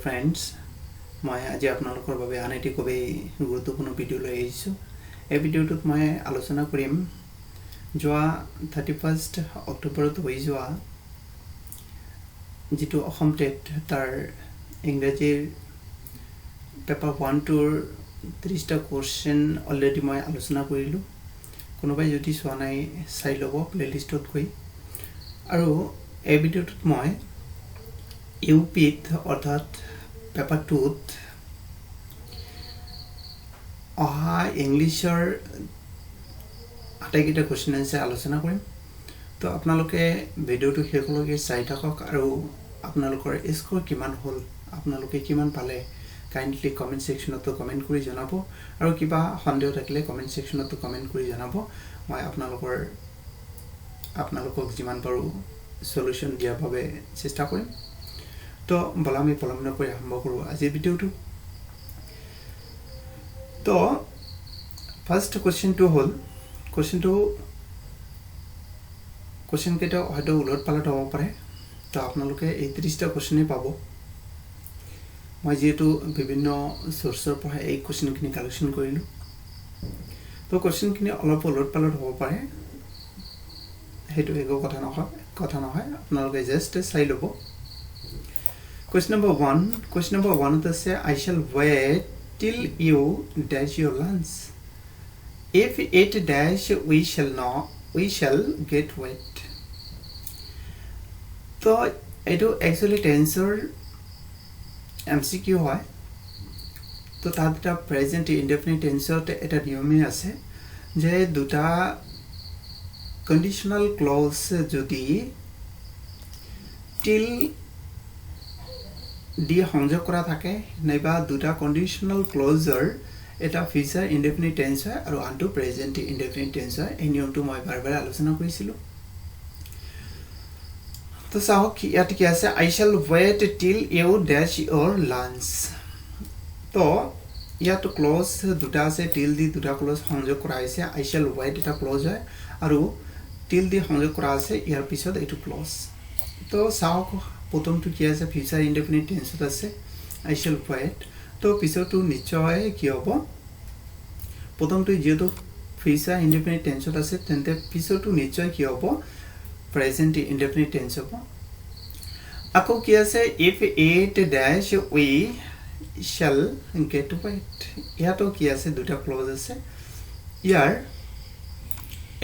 Friends मैं आज आपनालोकर बारे आन एटी खूब गुरुत्वपूर्ण भिडिओ लै आइছো এই ভিডিওটোত मैं आलोचना करिम जोआ 31 अक्टोबरत হৈ যোৱা जितु অসম টেট तार इंग्राजीर पेपर 1 टूर 30 टा क्वेश्चन अलरेडी मैं आलोचना करिलु कोनोबाई जदि चोৱা নাই চাই লব প্লেলিষ্টত গৈ আৰু এই ভিডিওটোত मैं यूपीत अर्थात पेपर 2 अहा इंग्लिशर आटाइकेटा क्वेश्चन आन्सार आलोचना करिम तो आपनालोके भिडिओটো हेकलके चाइ थाকক আৰু आपनालोকৰ स्कोर किमान হল आपनालोके किमान पाले काइन्डली कमेन्ट सेक्शनत कमेन्ट কৰি জনাব আৰু কিবা সন্দেহ থাকিলে কমেন্ট সেকশনত কমেন্ট কৰি জনাব মই आपनालोকক जिमान पारो सल्यूशन दियार भावे चेष्टा करिम तो बलामी पलम नकरि आरम्भ करूँ आज भिडिओটো तो फर्स्ट क्वेश्चन तो हल क्वेश्चन केटा हयतो उलट पालट হ'ব পাৰে तो आपनालोके 30 टा क्वेश्चन पाबो মই जेतु विभिन्न सोर्सर পৰা এই क्वेश्चन किनि कालेक्शन কৰিলো तो क्वेश्चन किनि অলপ उलट पालट হ'ব পাৰে हेतु एगो কথা নহয় आपनालोके जस्ट চাই লব Question number 1 is I shall wait till you dash your lunch. If it dash we shall get wet. तो एटो एक्चुअली टेंसर एमसीक्यू হয় तो ताता प्रेजेंट इंडेफिनिट टेंसर एटा नियमे আছে যে দুটা कंडीशनल क्लॉज যদি till डी সংযোগ কৰা থাকে নাইবা দুটা কন্ডিশনাল ক্লজাৰ এটা ফিউচাৰ ইনডেফিনিট টেন্স হয় আৰু আনটো প্ৰেজেন্ট ইনডেফিনিট টেন্স হয় এই নিয়মটো মই বাৰবাৰ আলোচনা কৰিছিলো তো চাওক ইয়াত কি আছে I shall wait till you dash your lunch তো ইয়াত ক্লজ দুটা আছে till দি দুটা ক্লজ সংযোগ কৰা হৈছে I shall wait এটা ক্লজ হয় আৰু till দি সংযোগ কৰা আছে ইয়াৰ পিছত এটো ক্লজ তো চাওক प्रथम तो কি আছে ফিউচার ইনডেফিনিট টেন্সত আছে I shall wait তো পিছতো নিশ্চয় কি হ'ব प्रथम তো যেটো ফিউচার ইনডেফিনিট টেন্সত আছে তেন্তে পিছতো নিশ্চয় কি হ'ব প্রেজেন্ট ইনডেফিনিট টেন্স হ'ব আকৌ কি আছে if it dash we shall get wet ইয়াতো কি আছে দুটা ক্লজ আছে ইয়াৰ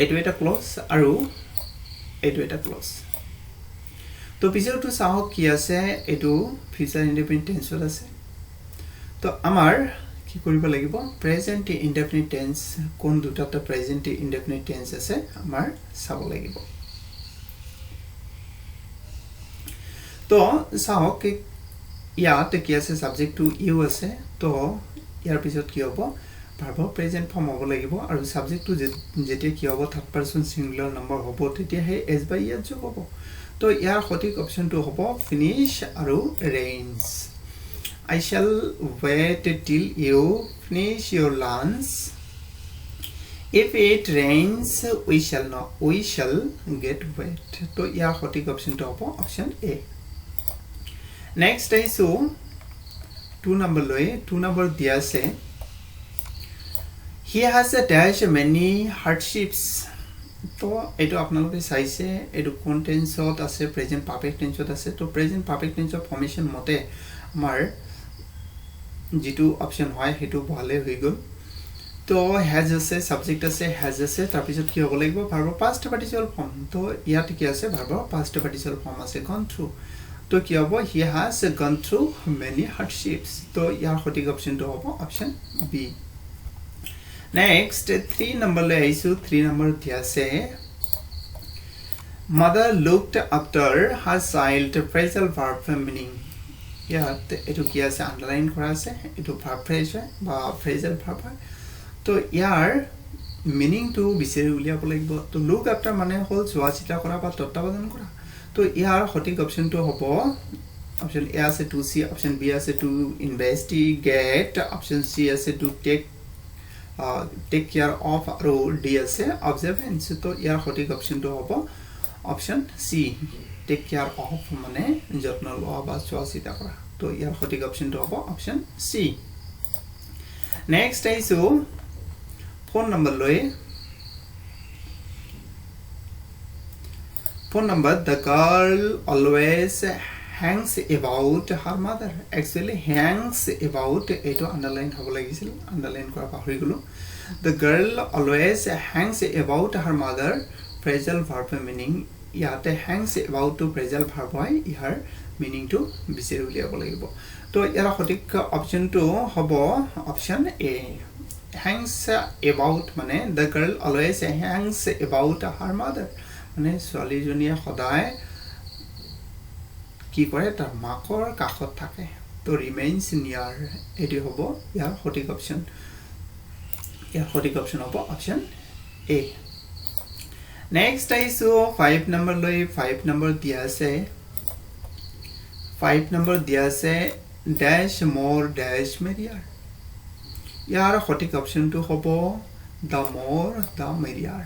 এটো এটা ক্লজ আৰু এটো এটা ক্লজ तो पिछरটো চাওক কি আছে এটো ফিউচাৰ ইনডেফিনিট টেন্সত আছে তো আমাৰ কি কৰিব লাগিব প্ৰেজেন্ট ইনডেফিনিট টেন্স কোন দুটাটা প্ৰেজেন্ট ইনডেফিনিট টেন্স আছে আমাৰ চাব লাগিব তো চাওক ইয়াত কি আছে সাবজেক্ট টু ইউ আছে তো ইয়াৰ পিছত কি হ'ব ভাৰ্ব প্ৰেজেন্ট ফৰ্ম হ'ব লাগিব আৰু সাবজেক্ট টু যেতিয়া কি হ'ব থাৰ্ড পাৰসন সিঙ্গুলাৰ নম্বৰ হ'ব তেতিয়া হে এস বাই ইয়াত যোগ হ'ব तो यार सঠিক ऑप्शन तो হ'ব finish আৰু rains I shall wait till you finish your lunch if it rains we shall get wet तो यार सঠিক ऑप्शन तो হ'ব option A next is 2 number লৈ 2 number দিয়া আছে he has a dash many hardships तो एटो आपनालोके चाइसे एटो कोन टेन्सत আছে प्रेजेंट परफेक्ट टेन्सत আছে तो प्रेजेंट परफेक्ट टेन्सर फॉर्मेशन मते আমাৰ जितु ऑप्शन হয় हेतु ভালে হৈ গল तो हैज আছে सब्जेक्ट আছে हैज আছে তাৰ পিছত কি হ'ব লাগিব ভাৰ্ব পাস্ট পাৰ্টিসিপল ফৰ্ম তো ইয়াত কি আছে ভাৰ্ব পাস্ট পাৰ্টিসিপল ফর্ম আছে gone through তো কি হ'ব he has gone through many hardships তো ইয়াৰ সঠিক অপশন তো হ'ব অপশন বি Next 3 number ले आइसु 3 number दिया से mother looked after her child phrasal verb meaning यात एटु किया से अंडरलाइन কৰা আছে এটু verb phrase হয় বা phrasal verb হয় তো ইয়াৰ meaning to বিচাৰি উলিয়াব লাগিব তো look after মানে হল চোৱা চিতা কৰা বা তত্ত্বাৱধান কৰা তো ইয়াৰ সঠিক অপশন তো হ'ব অপশন এ আছে to see অপশন বি আছে to investigate অপশন সি আছে to take care of role D আছে observance तो यार सঠিক ऑप्शन तो হ'ব option C take care of माने যত্ন লোৱা বা চোৱা চিতা কৰা তো ইয়াৰ সঠিক অপশনটো হ'ব অপশন সি নেক্সট আইছো ফোন নম্বৰ লৈ phone number the girl always hangs about her mother actually hangs about eto underline hobo lagisil underline kora pahori golo the girl always hangs about her mother phrasal verb meaning yate hangs about to phrasal verb hoy ihar meaning to bisir uliabo lagibo to yara sotik option to hobo option a hangs about mane the girl always hangs about her mother মানে ছোৱালী জনীয়ে সদায় কি কৰে তাৰ মাকৰ কাষত থাকে তো ৰিমেইনস নিয়াৰ এটি হ'ব ইয়াৰ সঠিক অপশন হ'ব অপশন এ নেক্সট আইছো 5 নম্বৰ লৈ 5 নম্বৰ দিয়া আছে ড্যাশ মোৰ ড্যাশ মেৰিয়াৰ ইয়াৰ সঠিক অপশনটো হ'ব the more the merrier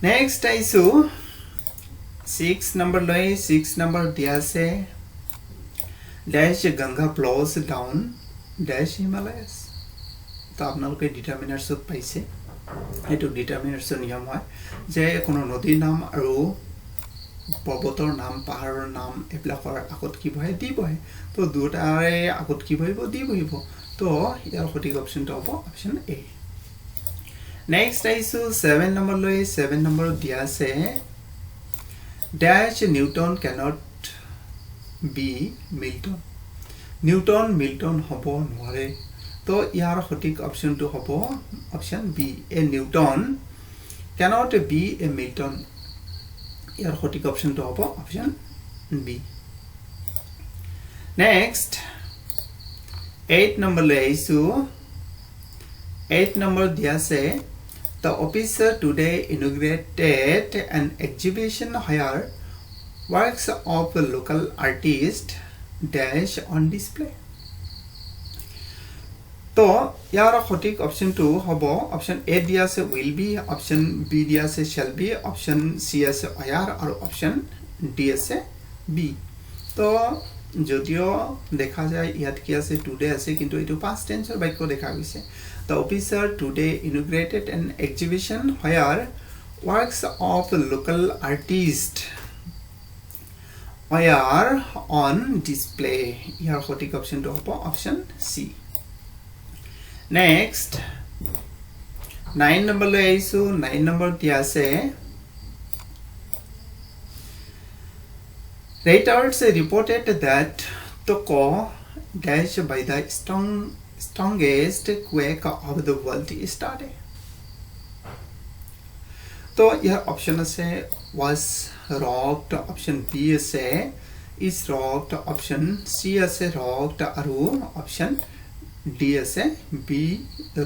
next isu 6 number loy 6 number diya se dash ganga flows down dash himalayas to apnaloke determiners ot paise etu determiners niyam hoy je kono nodi nam aru পৰ্বতৰ নাম পাহাৰৰ নাম এবিলাকৰ আগত কি বহে দি বহে তো দুটাৰে আগত কি বহিব দি বহিব তো ইয়াৰ সঠিক অপশনটো হ'ব অপশন এ next আইছো 7 নম্বৰ লৈ 7 নম্বৰ দিয়া আছে dash newton cannot be milton হ'ব নোৱাৰে তো ইয়াৰ সঠিক অপশনটো হ'ব option B a newton cannot be a milton ইয়াৰ সঠিক অপশনটো হ'ব অপশন বি next 8 নম্বৰ লৈ আইছো 8 নম্বৰ দিয়া আছে the officer today inaugurated an exhibition where works of local artists dash on display তো ইয়াৰ সঠিক অপশনটো হ'ব অপশন এ দিয়া আছে will be অপশন বি দিয়া আছে shall be অপশন সি আছে are আৰু অপশন ডি আছে বি তো যদিও দেখা যায় ইয়াত কি আছে টুডে আছে কিন্তু এটো past tense ৰ বাক্য দেখা গৈছে the officer today inaugurated an exhibition where works of local artists are on display ইয়াৰ সঠিক অপশনটো হ'ব অপশন সি next 9 number লৈ আইছো 9 number দিয়া আছে Reuters reported that Tokyo dash by the strongest quake of the world started तो यह option আছে was rocked option B আছে is rocked option C আছে rocked আৰু option D আছে B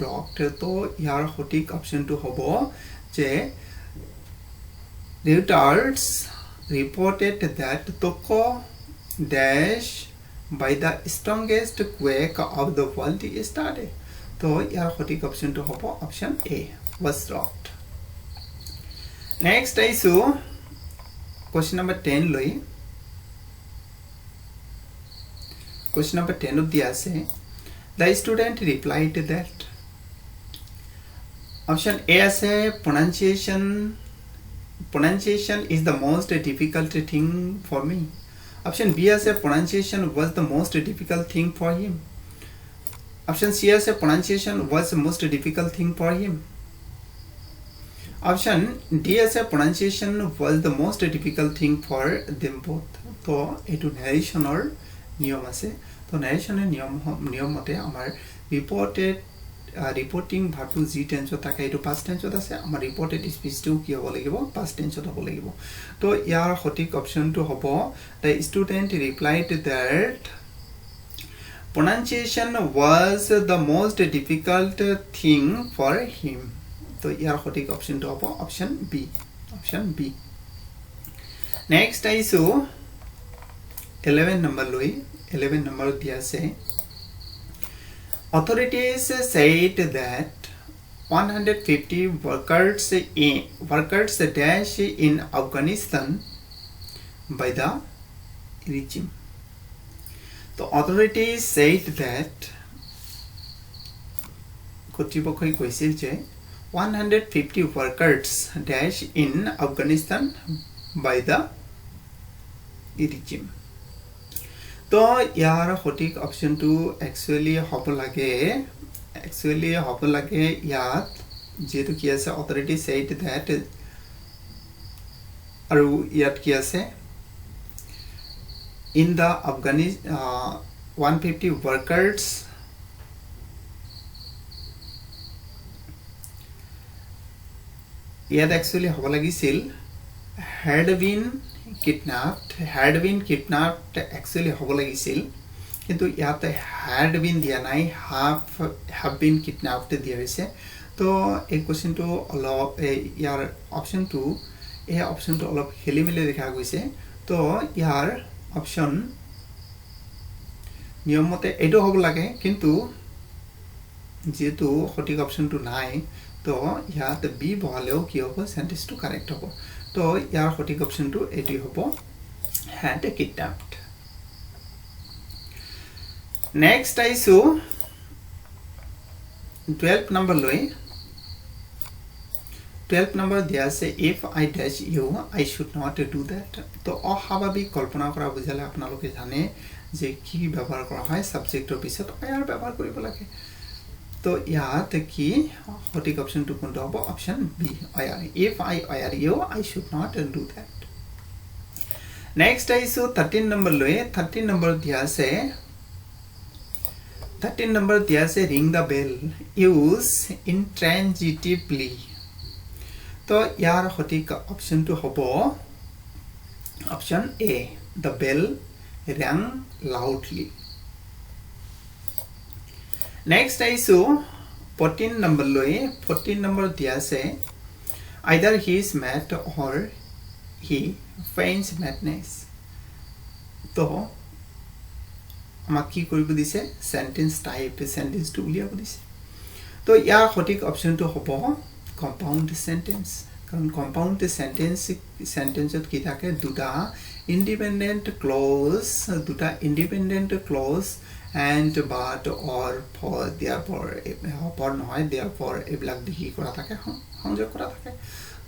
rocked তো ইয়াৰ সঠিক অপশনটো হ'ব যে Reuters reported that Tokyo dash by the strongest quake of the world started তো ইয়াৰ সঠিক অপশনটো হ'ব option A was rocked next আইছো question number 10 লৈ question number 10 দিয়া আছে the student replied that option A আছে pronunciation is the most difficult thing for me option B আছে pronunciation was the most difficult thing for him option C আছে pronunciation was the most difficult thing for him option D আছে pronunciation was the most difficult thing for them both তো এটো narrationৰ নিয়ম আছে তো narrationৰ নিয়ম মতে আমাৰ reporting ভাগটো জি টেন্সত থাকে এটো past tenseত আছে আমাৰ reported speechটো কি হ'ব লাগিব past tenseত হ'ব লাগিব তো ইয়াৰ সঠিক অপশনটো হ'ব the student replied that pronunciation was the most difficult thing for him তো ইয়াৰ সঠিক অপশনটো হ'ব অপশন বি next আইছো 11 নম্বৰ লৈ 11 নম্বৰ দিয়া আছে authorities said that 150 workers dash in Afghanistan by the regime তো authorities said that কর্তৃপক্ষই কৈছিল যে 150 workers dash in Afghanistan by the regime. তো ইয়াৰ সঠিক অপশনটো একচুয়ালি হ'ব লাগে ইয়াত যেটো কি আছে authority said that আৰু ইয়াত কি আছে in the Afghanistan 150 workers ইয়াত actually হ'ব লাগিছিল had been kidnapped actually হ'ব লাগিছিল কিন্তু ইয়াতে had been দিয়া নাই have been kidnapped দিয়া হৈছে তো এই কোৱেশ্চনটো অলপ ইয়াৰ অপশনটো অলপ খেলিমেলি দেখা গৈছে তো ইয়াৰ অপশন নিয়মমতে এইটো হ'ব লাগে কিন্তু যেহেতু সঠিক অপশনটো নাই তো ইয়াত বি বহালেও কি হ'ব সেন্টেন্সটো কারেক্ট হ'ব তো ইয়াৰ সঠিক অপশনটো এটি হ'ব had kidnapped. Next আইছো 12 number লৈ 12 number দিয়া আছে if I dash you I should not do that. তো অস্বাভাৱিক কল্পনা কৰা বুজালে আপোনালোকে জানে যে কি ব্যৱহাৰ কৰা হয় সাবজেক্টৰ পিছত আৰ ব্যৱহাৰ কৰিব লাগে তো ইয়াত কি সঠিক অপশনটো কোনটো হ'ব option B if I are you I should not do that. Next আইছো 13 number লৈ 13 number দিয়া আছে ring the bell use intransitively. তো ইয়াৰ সঠিক অপশনটো হ'ব option A the bell rang loudly. Next আইছো 14 number লৈ 14 number দিয়া আছে either he is mad or he feigns madness. তো আমাক কি কৰিব দিছে সেন্টেন্স টাইপ সেন্টেন্সটো উলিয়াব দিছে তো ইয়াৰ সঠিক অপশনটো হ'ব compound sentence কারণ compound sentenceত কি থাকে দুটা independent clause and but or for therefore therefore এইবিলাক কি কৰা থাকে সংযোগ কৰা থাকে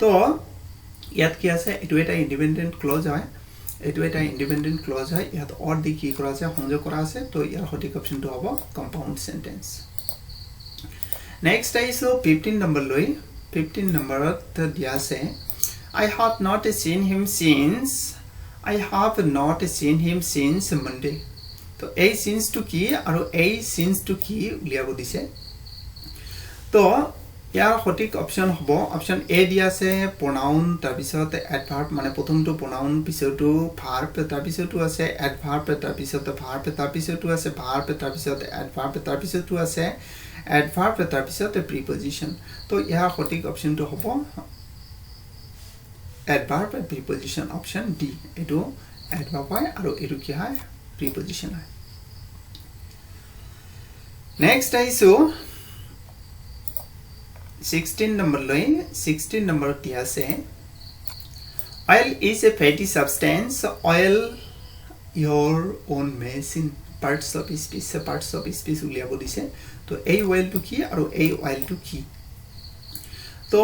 তো ইয়াত কি আছে এটো এটা independent clause হয় ইয়াত or দি কি কৰা আছে সংযোগ কৰা আছে তো ইয়াৰ সঠিক অপশনটো হ'ব compound sentence. Next আইছো 15 number লৈ 15 number দিয়া আছে I have not seen him since Monday. তো এই since to কি আৰু এই since to কি উলিয়াব দিছে তো ইয়াৰ সঠিক অপশন হ'ব অপশন এ দিয়া আছে pronoun তাৰ পিছত adverb মানে প্ৰথমটো pronoun পিছতো verb তাৰ পিছতো আছে adverb তাৰ পিছত verb তাৰ পিছতো আছে verb তাৰ পিছত adverb তাৰ পিছতো আছে adverb তাৰ পিছত preposition. তো ইয়াৰ সঠিক অপশনটো হ'ব adverb preposition option D. এটো adverb হয় আৰু এটো কি হয় preposition হয়. Next আইছো 16 number লৈ 16 number দিয়া আছে oil is a fatty substance oil your own medicine parts of speech উলিয়াব দিছে তো এই oil to কি আৰু এই oil to কি তো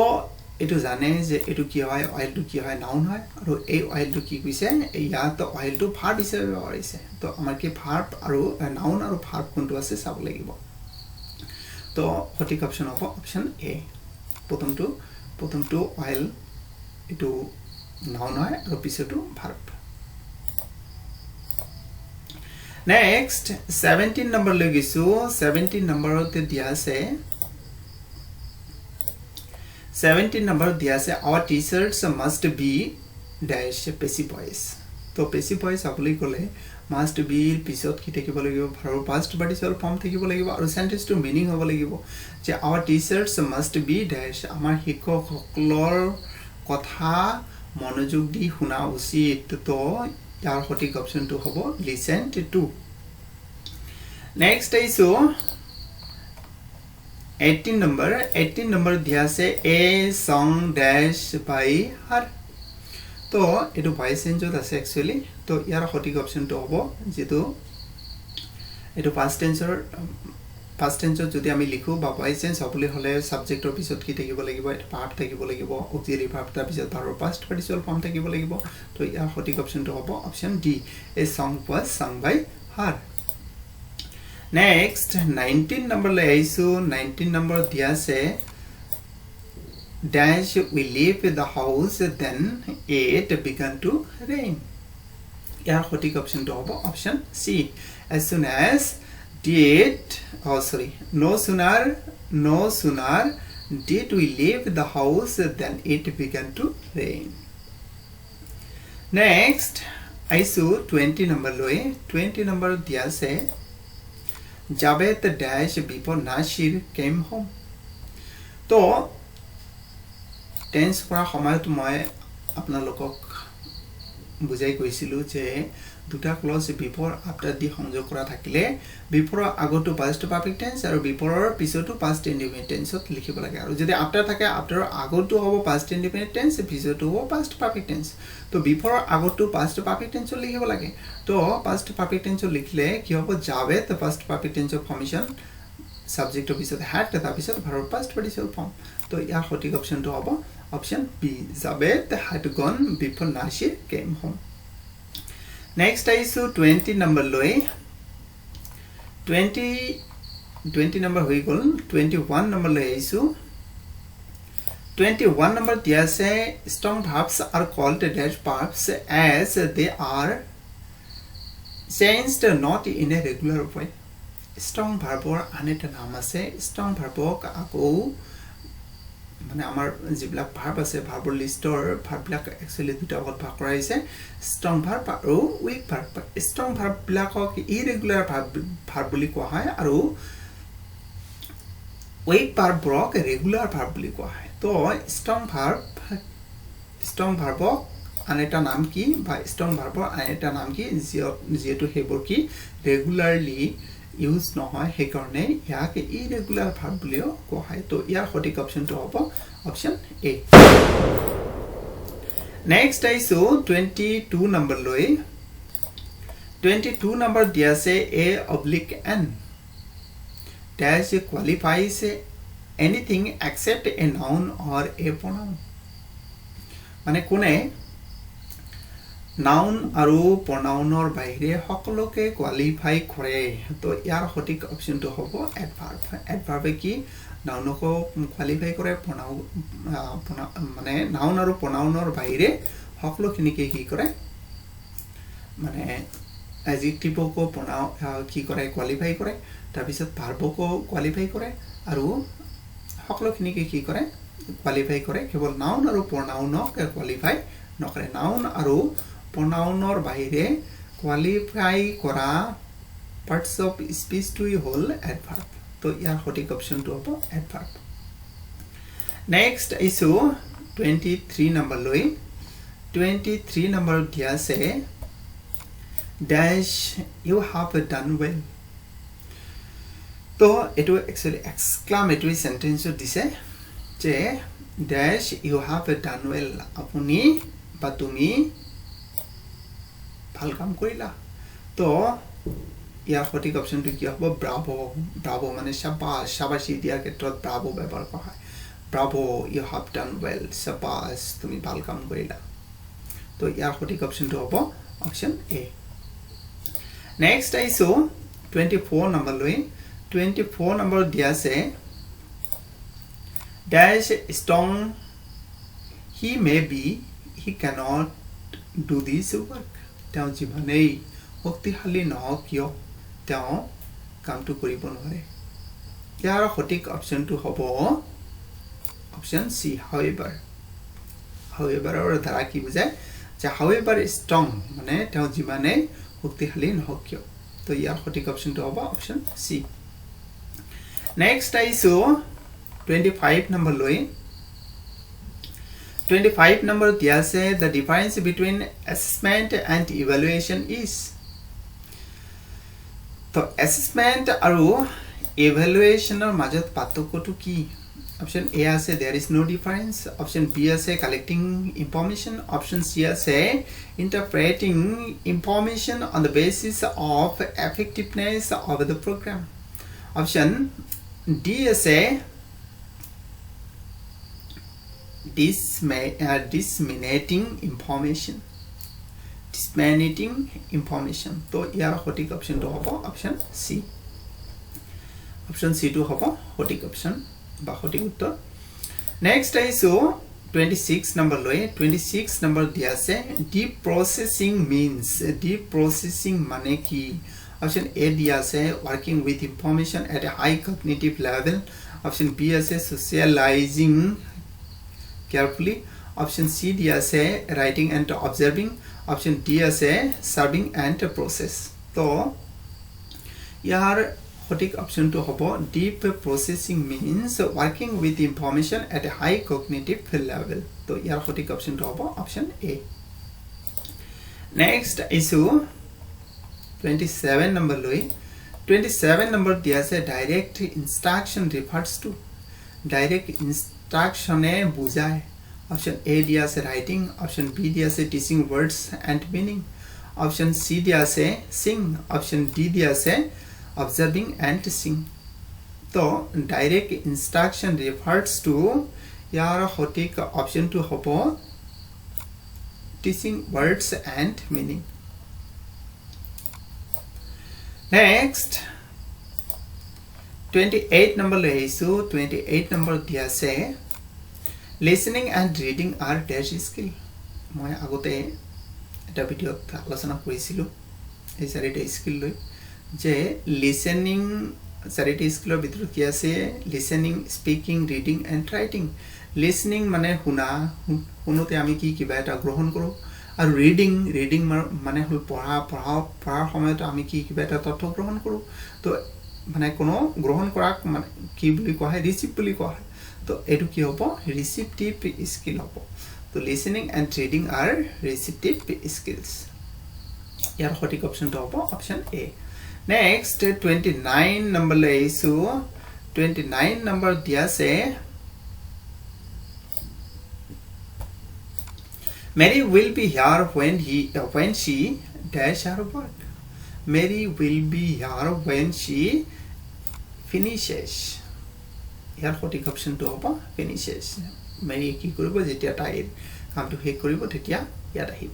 এটো জানে যে এটো কি হয় oil to কি হয় noun হয় আৰু এই oil to কি কৈছে ইয়াত oil to verb হিচাপে ব্যৱহাৰ হৈছে তো আমাৰ কি verb আৰু noun আৰু verb কোনটো আছে চাব লাগিব তো সঠিক অপশন হ'ব অপশন এ প্ৰথমটো oil এটো noun হয় আৰু পিছতো verb. Next 17 number লৈ গিছো 17 number তে দিয়া আছে 17 number দিয়া আছে our t-shirts must be dash passive voice. তো passive voice আপলি কলে must be পিছত কি থাকিব লাগিব verb past participle form থাকিব লাগিব আৰু sentence to meaning হ'ব লাগিব যে our t-shirts must be dash আমাৰ শিক্ষকসকলৰ কথা মনোযোগ দি শুনা উচিত তো ইয়াৰ সঠিক অপশনটো হ'ব listen to. Next আইছো 18 number দিয়া আছে a song dash by her. তো এটো ভয়েস চেঞ্জত আছে actually তো ইয়াৰ সঠিক অপশনটো হ'ব যেটো এটো past tense যদি আমি লিখো বা voice tense হবলে হলে সাবজেক্টৰ পিছত কি থাকিব লাগিব এটা ভাৰ্ব থাকিব লাগিব auxiliary verb তাৰ পিছত ভাৰ্বৰ past participle form থাকিব লাগিব তো ইয়াৰ সঠিক অপচনটো হ'ব option D a song was sung by her next 19 number লৈ আইছো 19 number দিয়া আছে dash we leave the house then it began to rain ইয়াৰ সঠিক অপচনটো হ'ব option C as soon as no sooner did we leave the house than it began to rain next aisu 20 number loi 20 number dia se Javed dash before Nasir came home to tense কৰা সময়ত মই আপোনালোকক বুজাই কৈছিলো যে দুটা close বিফোৰ after দি সংযোগ কৰা থাকিলে বিফোৰ আগটো past perfect tense আৰু বিফোৰৰ পিছতো past indefinite tenseত লিখিব লাগে আৰু যদি আফটাৰ থাকে আফটাৰৰ আগটো হ'ব past indefinite tense পিছতো হ'ব past perfect tense তো বিফোৰৰ আগটো past perfect tense লিখিব লাগে তো past perfect tense লিখলে কি হ'ব যাবে the past perfect tense formation subject পিছত had তাৰ পিছত verb past participle form তো ইয়াৰ সঠিক অপচনটো হ'ব অপচন বি যাবে had gone before Nasir came home next aisu 20 number loi 20 number hoi gol 21 number loi aisu 21 number dia se strong verbs are called dash verbs as they are changed not in a regular way strong verb or aneta naam ase strong verb ok ako মানে আমাৰ জিবলা verb আছে ভাৰ্বৰ লিষ্টৰ ভাৰ্ববিলাক actually দুটা ভাগত ভাগ কৰা হৈছে strong verb আৰু উইক ভাৰ্ব স্ট্ৰং ভাৰ্ব বিলাকক ইৰেগুলাৰ ভাৰ্ব বুলি কোৱা হয় আৰু উইক ভাৰ্বক ৰেগুলাৰ ভাৰ্ব বুলি কোৱা হয় তো স্ট্ৰং ভাৰ্বক আনেটা নাম কি বা স্ট্ৰং ভাৰ্বৰ আনেটা নাম কি যেটো হেবৰ কি ৰেগুলাৰলি ইউজ নহয় হে কাৰণে ইয়াকে ইৰেগুলাৰ ভাৰ্ব বুলিও কোৱা হয় তো ইয়াৰ সঠিক অপচনটো হ'ব অপচন এ নেক্সট আইছো 22 নম্বৰ লৈ 22 নম্বৰ দিয়া আছে a oblique n dash qualifies anything except a noun or a pronoun মানে কোনে নাউন আৰু প্ৰনাউনৰ বাহিৰে সকলোকে কোৱালিফাই কৰে তো ইয়াৰ সঠিক অপচনটো হ'ব এডভাৰ্ব এডভাৰ্বে কি নাউনক কোৱালিফাই কৰে প্ৰনাউন মানে নাউন আৰু প্ৰনাউনৰ বাহিৰে সকলোখিনিকে কি কৰে মানে এডজেক্টিভক প্ৰনাউন কি কৰে কোৱালিফাই কৰে তাৰ পিছত ভাৰ্বক কোৱালিফাই কৰে আৰু সকলোখিনিকে কি কৰে কোৱালিফাই কৰে কেৱল নাউন আৰু প্ৰনাউনক কোৱালিফাই নকৰে নাউন আৰু pronounor bahire qualify kora parts of speech to whole adverb to yar hotik option to hobo adverb next isu 23 number loi 23 number dia se dash you have done well to eto actually exclamatory sentence dise je dash you have done well apuni ba tumi ভাল কাম কৰিলা তো ইয়াৰ সঠিক অপচনটো কি হ'ব Bravo মানে শাবাশী দিয়াৰ ক্ষেত্ৰত ব্ৰাভো ব্যৱহাৰ কৰা হয় bravo you have done well শাবাশ তুমি ভাল কাম কৰিলা তো ইয়াৰ সঠিক অপচনটো হ'ব অপচন এ নেক্সট আইছো 24 নম্বৰ লৈ 24 নম্বৰ দিয়া আছে dash strong he may be he cannot do this work তেওঁ জীবনেই শক্তিশালী নহওক কিয় তেওঁ কামটো কৰিব নোৱাৰে ইয়াৰ সঠিক অপচনটো হ'ব অপচন সি however অৰ দ্বাৰা কি বুজায় যে however strong মানে তেওঁ জীবনেই শক্তিশালী নহওক কিয় তো ইয়াৰ সঠিক অপচনটো হ'ব অপচন সি নেক্সট আইছো 25 নম্বৰ লৈ 25 number dia se the difference between assessment and evaluation is to assessment aru evaluation or majot pathokko to ki Option A আছে there is no difference. Option B আছে collecting information. Option C আছে interpreting information on the basis of effectiveness of the program. Option D আছে disseminating information. তো ইয়াৰ সঠিক অপশনটো হ'ব option সি option সি two হ'ব সঠিক অপশন বা সঠিক উত্তৰ নেক্সট আইছো 26 নম্বৰ লৈ 26 নম্বৰ দিয়া আছে deep processing means deep processing মানে কি option A দিয়া আছে working with information at a high cognitive level option B আছে socializing carefully option C দিয়া আছে writing and observing option D আছে serving and process তো ইয়াৰ সঠিক অপশনটো হ'ব deep processing means working with information at a high cognitive level তো ইয়াৰ সঠিক অপশনটো হ'ব option A next issue 27 number লৈ 27 নম্বৰ দিয়া আছে direct instruction refers to direct instruction এ বুজায় option A দিয়া আছে writing option B দিয়া আছে teaching words and meaning option C দিয়া আছে sing option D দিয়া আছে observing and seeing তো direct instruction refers to ইয়াৰ সঠিক অপশনটো হ'ব teaching words and meaning next 28 number লৈ আহিছো 28 number দিয়া আছে listening and reading are dash skill মই আগতে এটা ভিডিওত আলোচনা কৰিছিলো এই চাৰিটা স্কিল লৈ যে listening চাৰিটা স্কিলৰ ভিতৰত কি আছে listening speaking reading and writing listening মানে শুনা শুনোতে আমি কি কিবা এটা গ্ৰহণ কৰো আৰু reading মানে হল পঢ়াৰ সময়ত আমি কি কিবা এটা তথ্য গ্ৰহণ কৰো তো মানে কোনো গ্ৰহণ কৰা মানে কি বুলি কোৱা হয় ৰিসিভ বুলি কোৱা হয় তো এটো কি হ'ব ৰিসিপটিভ স্কিল হ'ব তো listening and reading are receptive skills ইয়াৰ সঠিক অপশনটো হ'ব অপশন A next 29 number লৈ আহিছো 29 number দিয়া আছে Mary will be here when she dash her work Mary will be here when she finishes ইয়াৰ সঠিক অপশনটো হ'ব finishes Mary কি কৰিব যেতিয়া তাইৰ কামটো শেষ কৰিব তেতিয়া ইয়াত আহিব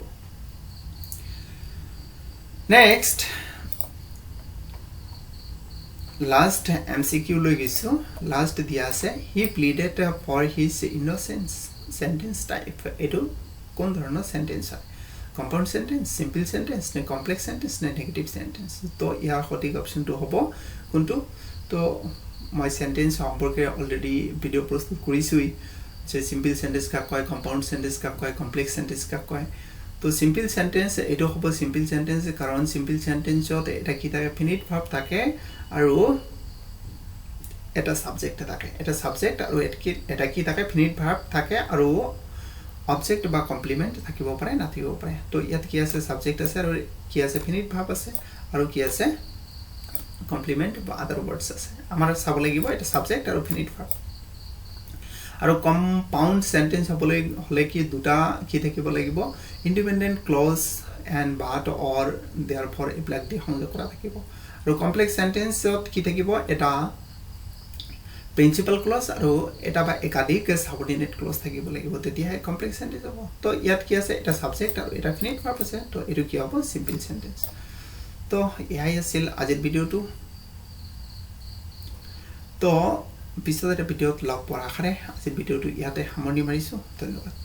next last MCQ লৈ গৈছো last দিয়া আছে he pleaded for his innocence sentence type এটো কোন ধৰণৰ সেন্টেন্স হয় compound sentence simple sentence নে complex sentence নে negative sentence তো ইয়াৰ সঠিক অপশনটো হ'ব কোনটো তো মই সেন্টেন্স সম্পৰ্কে অলৰেডি ভিডিও প্ৰস্তুত কৰিছোই যে simple sentence কা কয় compound sentence কা কয় complex sentence কা কয় তো simple sentence এটো হ'ব simple sentence কাৰণ simple sentence ত এটা কি থাকে finite verb থাকে আৰু এটা সাবজেক্ট থাকে এটা সাবজেক্ট আৰু এটা কি থাকে finite verb থাকে আৰু object বা complement থাকিব পাৰে না থাকিব পাৰে তো ইয়াত কি আছে সাবজেক্ট আছে আৰু কি আছে finite verb আছে আৰু কি আছে complement বা other words আছে আমাৰ চাব লাগিব এটা সাবজেক্ট আৰু finite verb আৰু compound sentence হলে কি দুটা কি থাকিব লাগিব independent clause and but or therefore এবিলাক দি সংযোগ কৰা থাকিব আৰু complex sentence ত কি থাকিব এটা principal clause আৰু এটা বা একাধিক subordinate clause থাকিব লাগিব তেতিয়া complex sentence হ'ব তো ইয়াত কি আছে এটা সাবজেক্ট আৰু এটা finite verb আছে তো এটো কি হ'ব simple sentence তো এয়াই আছিল আজিৰ ভিডিওটো তো পিছৰ ভিডিওত লগ পোৱাৰ আশাৰে আজিৰ ভিডিওটো ইয়াতে সামৰণি মাৰিছো ধন্যবাদ